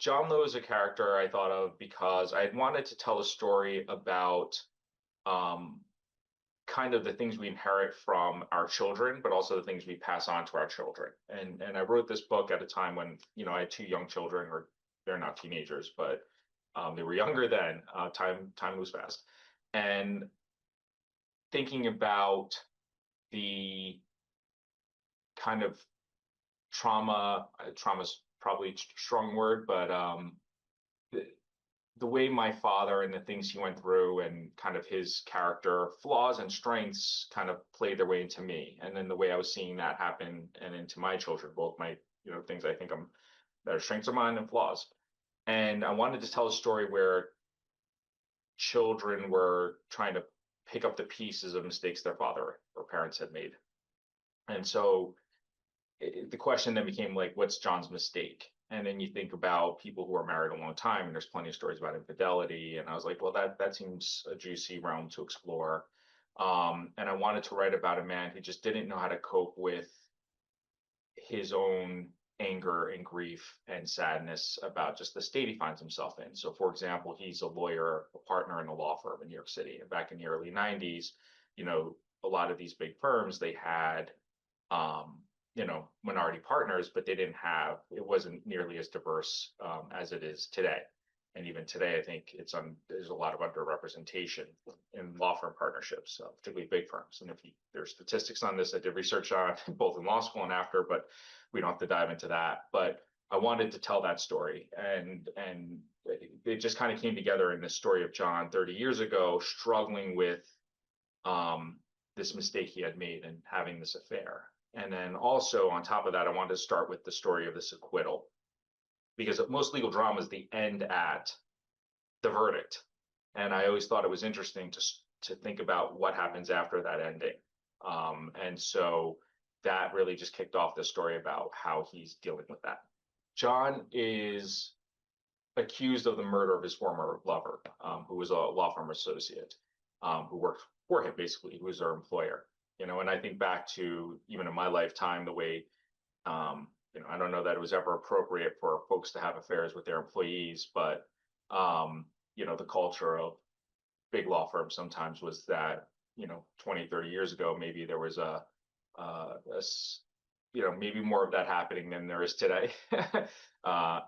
John Lowe is a character I thought of because I had wanted to tell a story about um, kind of the things we inherit from our children, but also the things we pass on to our children. And I wrote this book at a time when, I had two young children, or they're not teenagers, but they were younger then. Time moves fast. And thinking about the kind of trauma's probably a strong word, but the, the way my father and the things he went through and kind of his character flaws and strengths kind of played their way into me. And then the way I was seeing that happen and into my children, both my, things I think I'm that are strengths of mine and flaws. And I wanted to tell a story where children were trying to pick up the pieces of mistakes their father or parents had made. And so the question then became like, what's John's mistake? And then you think about people who are married a long time, and there's plenty of stories about infidelity. And I was like, well, that seems a juicy realm to explore. And I wanted to write about a man who just didn't know how to cope with his own anger and grief and sadness about just the state he finds himself in. So, for example, he's a lawyer, a partner in a law firm in New York City. And back in the early 90s, a lot of these big firms, they had minority partners, but it wasn't nearly as diverse as it is today. And even today, I think there's a lot of underrepresentation in law firm partnerships, particularly big firms. And there's statistics on this, I did research on both in law school and after, but we don't have to dive into that. But I wanted to tell that story, and it just kind of came together in this story of John 30 years ago, struggling with this mistake he had made and having this affair. And then also on top of that, I wanted to start with the story of this acquittal, because most legal dramas, they end at the verdict. And I always thought it was interesting to think about what happens after that ending. And so that really just kicked off the story about how he's dealing with that. John is accused of the murder of his former lover, who was a law firm associate, who worked for him, basically, who was their employer. And I think back to even in my lifetime, the way, I don't know that it was ever appropriate for folks to have affairs with their employees, but, the culture of big law firms sometimes was that, 20, 30 years ago, maybe there was maybe more of that happening than there is today.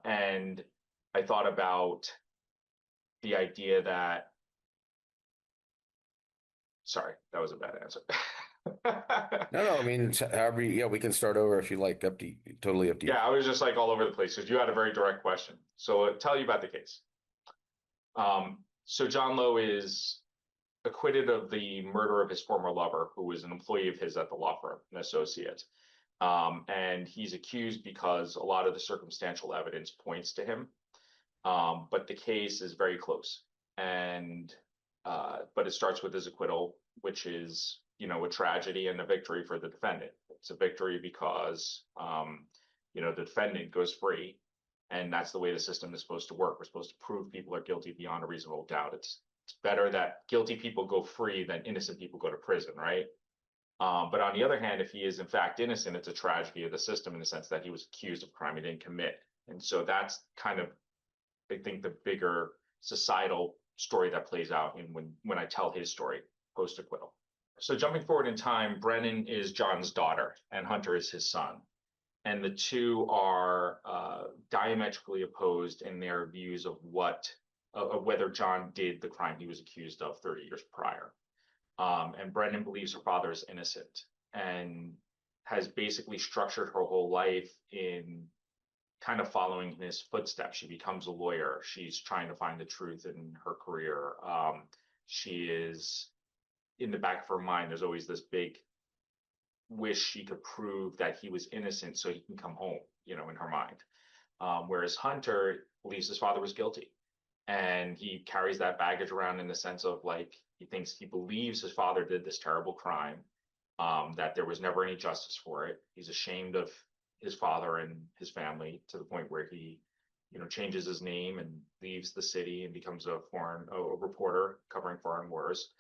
And I thought about the idea that, sorry, that was a bad answer. No, I mean, however, yeah, we can start over if you like. Totally up to you. Yeah, I was just like all over the place because you had a very direct question. So I'll tell you about the case. So John Lowe is acquitted of the murder of his former lover, who was an employee of his at the law firm, an associate. And he's accused because a lot of the circumstantial evidence points to him. But the case is very close. But it starts with his acquittal, which is, a tragedy and a victory for the defendant. It's a victory because, the defendant goes free, and that's the way the system is supposed to work. We're supposed to prove people are guilty beyond a reasonable doubt. It's better that guilty people go free than innocent people go to prison, right? But on the other hand, if he is in fact innocent, it's a tragedy of the system in the sense that he was accused of a crime he didn't commit. And so that's kind of, I think, the bigger societal story that plays out when I tell his story post acquittal. So jumping forward in time, Brennan is John's daughter and Hunter is his son. And the two are diametrically opposed in their views of whether John did the crime he was accused of 30 years prior. And Brennan believes her father is innocent and has basically structured her whole life in kind of following in his footsteps. She becomes a lawyer. She's trying to find the truth in her career. She is, in the back of her mind, there's always this big wish she could prove that he was innocent so he can come home, in her mind. Whereas Hunter believes his father was guilty. And he carries that baggage around in the sense of like, he believes his father did this terrible crime, that there was never any justice for it. He's ashamed of his father and his family to the point where he, changes his name and leaves the city and becomes a reporter covering foreign wars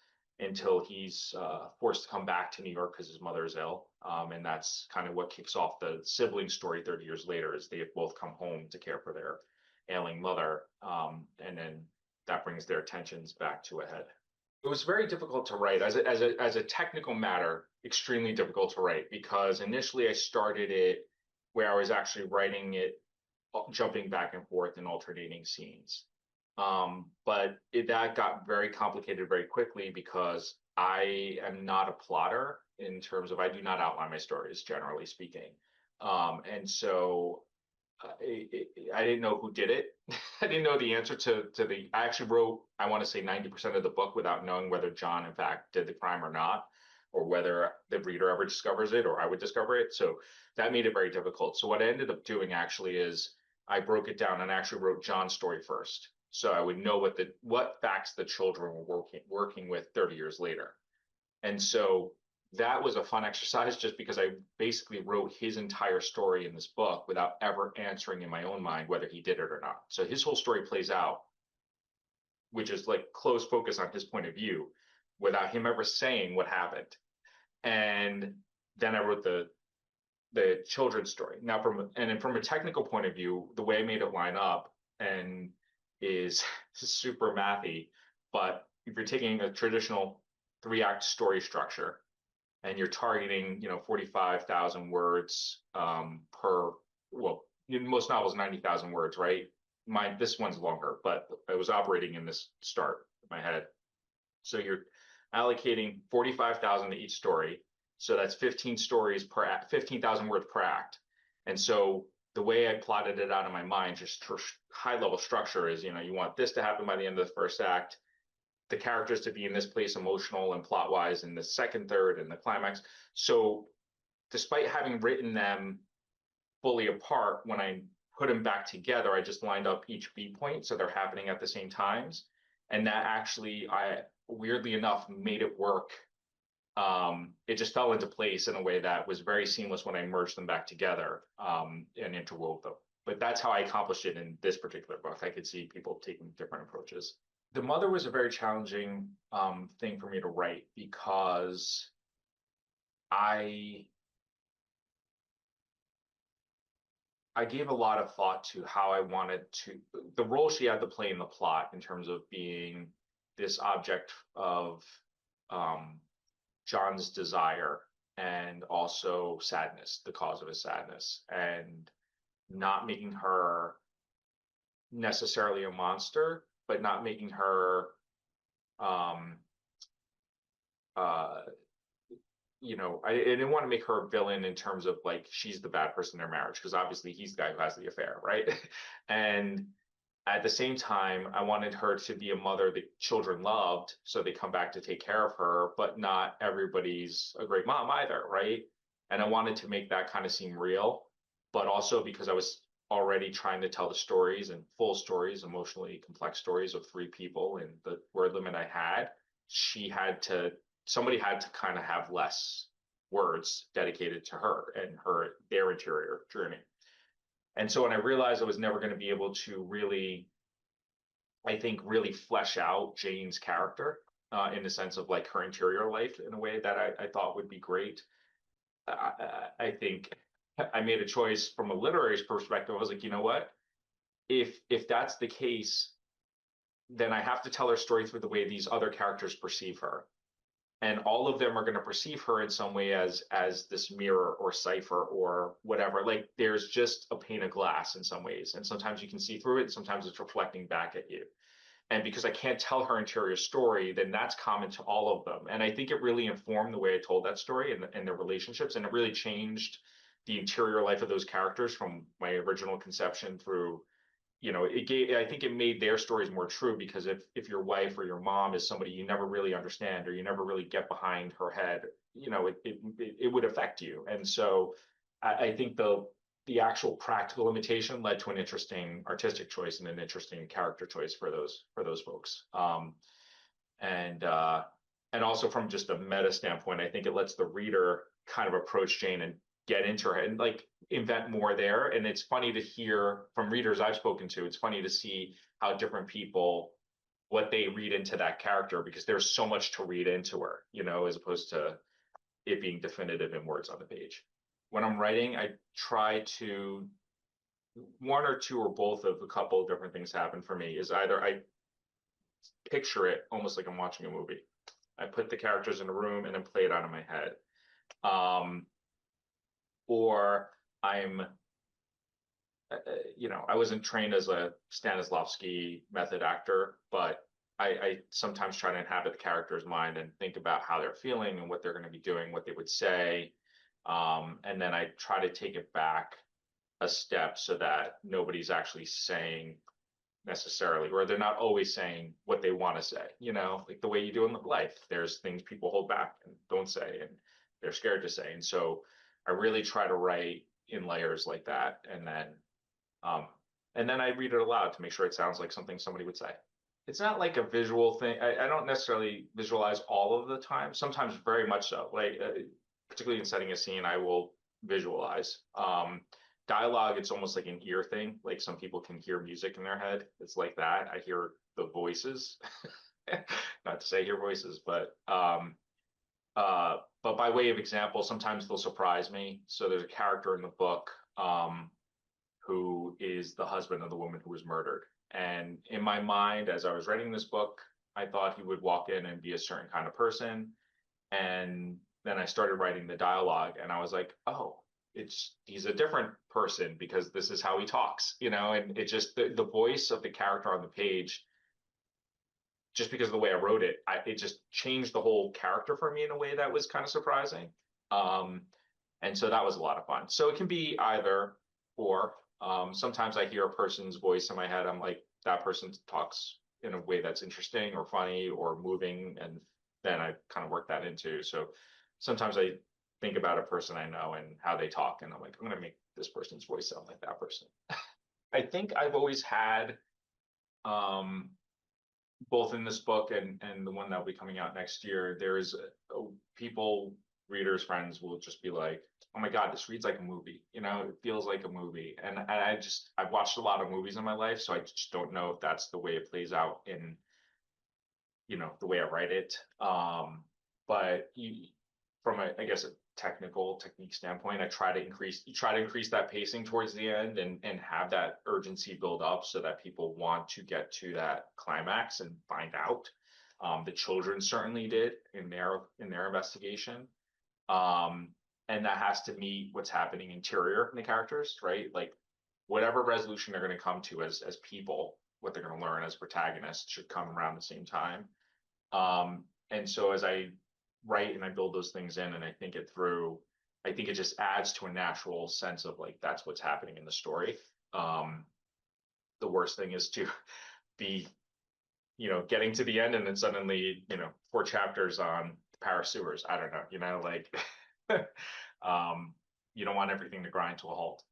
until he's forced to come back to New York because his mother is ill. And that's kind of what kicks off the sibling story 30 years later, is they have both come home to care for ailing mother, and then that brings their attentions back to a head. It was very difficult to write as a technical matter, extremely difficult to write because initially I started it where I was actually writing it, jumping back and forth in alternating scenes. But that got very complicated very quickly because I am not a plotter in terms of I do not outline my stories, generally speaking. And so I didn't know who did it. I didn't know the answer to the. I actually wrote, I want to say 90% of the book without knowing whether John, in fact, did the crime or not, or whether the reader ever discovers it or I would discover it. So that made it very difficult. So what I ended up doing actually is I broke it down and actually wrote John's story first, so I would know what facts the children were working with 30 years later. And so that was a fun exercise just because I basically wrote his entire story in this book without ever answering in my own mind whether he did it or not. So his whole story plays out, which is like close focus on his point of view without him ever saying what happened. And then I wrote the children's story. Now from a technical point of view, the way I made it line up and is super mathy, but if you're taking a traditional 3-act story structure and you're targeting 45,000 words per, well, in most novels 90,000 words, right? This one's longer, but I was operating in this start in my head. So you're allocating 45,000 to each story, so that's 15 stories per act, 15,000 words per act. And so the way I plotted it out in my mind, just high level structure, is you want this to happen by the end of the first act, the characters to be in this place emotional and plot wise in the second, third, and the climax. So despite having written them fully apart, when I put them back together, I just lined up each beat point so they're happening at the same times. And that actually, I weirdly enough, made it work. It just fell into place in a way that was very seamless when I merged them back together and interwove them. But that's how I accomplished it in this particular book. I could see people taking different approaches. The mother was a very challenging thing for me to write because I gave a lot of thought to how I wanted the role she had to play in the plot in terms of being this object of John's desire and also sadness, the cause of his sadness, and not making her necessarily a monster, but not making her I didn't want to make her a villain in terms of like she's the bad person in their marriage, because obviously he's the guy who has the affair, right? And at the same time, I wanted her to be a mother that children loved, so they come back to take care of her, but not everybody's a great mom either, right? And I wanted to make that kind of seem real, but also because I was already trying to tell the stories and full stories, emotionally complex stories of 3 people and the word limit I had, somebody had to kind of have less words dedicated to her and their interior journey. And so when I realized I was never going to be able to really, I think, really flesh out Jane's character in the sense of like her interior life in a way that I thought would be great, I think I made a choice from a literary perspective. I was like, you know what? If that's the case, then I have to tell her story through the way these other characters perceive her. And all of them are going to perceive her in some way as this mirror or cipher or whatever. Like there's just a pane of glass in some ways, and sometimes you can see through it, and sometimes it's reflecting back at you. And because I can't tell her interior story, then that's common to all of them. And I think it really informed the way I told that story and the relationships, and it really changed the interior life of those characters from my original conception through, I think it made their stories more true, because if your wife or your mom is somebody you never really understand or you never really get behind her head, it would affect you. And so I think the actual practical limitation led to an interesting artistic choice and an interesting character choice for those folks. And also from just a meta standpoint, I think it lets the reader kind of approach Jane and get into her and like invent more there. And it's funny to hear from readers I've spoken to, it's funny to see how different people, what they read into that character, because there's so much to read into her, as opposed to it being definitive in words on the page. When I'm writing, I try to one or two or both of a couple of different things happen for me. Is either I picture it almost like I'm watching a movie. I put the characters in a room and then play it out in my head. Um, or I'm I wasn't trained as a Stanislavski method actor, but I sometimes try to inhabit the character's mind and think about how they're feeling and what they're going to be doing, what they would say. And then I try to take it back a step so that nobody's actually saying necessarily, or they're not always saying what they want to say, like the way you do in life. There's things people hold back and don't say, and they're scared to say. And so I really try to write in layers like that. Um, and then I read it aloud to make sure it sounds like something somebody would say. It's not like a visual thing. I don't necessarily visualize all of the time. Sometimes very much so. Like particularly in setting a scene, I will visualize. Dialogue, it's almost like an ear thing. Like some people can hear music in their head. It's like that. I hear the voices. Not to say hear voices, but by way of example, sometimes they'll surprise me. So there's a character in the book who is the husband of the woman who was murdered. And in my mind, as I was writing this book, I thought he would walk in and be a certain kind of person. And then I started writing the dialogue and I was like, oh, he's a different person because this is how he talks, and it just the voice of the character on the page, just because of the way I wrote it, it just changed the whole character for me in a way that was kind of surprising. Um, and so that was a lot of fun. So it can be either or. Sometimes I hear a person's voice in my head. I'm like, that person talks in a way that's interesting or funny or moving, and then I kind of work that into. So sometimes I think about a person I know and how they talk, and I'm like, I'm going to make this person's voice sound like that person. I think I've always had, um, both in this book and the one that'll be coming out next year, there's people, readers, friends will just be like, "Oh my God, this reads like a movie." It feels like a movie. And I've watched a lot of movies in my life, so I just don't know if that's the way it plays out in the way I write it. But from I guess a technical technique standpoint, I try to increase that pacing towards the end and have that urgency build up so that people want to get to that climax and find out. The children certainly did in their investigation. Um, and that has to meet what's happening interior in the characters, right? Like whatever resolution they're going to come to as people, what they're going to learn as protagonists should come around the same time. And so as I write and I build those things in and I think it through, I think it just adds to a natural sense of like that's what's happening in the story. Um, the worst thing is to be, getting to the end and then suddenly, 4 chapters on the Paris sewers. I don't know, like you don't want everything to grind to a halt.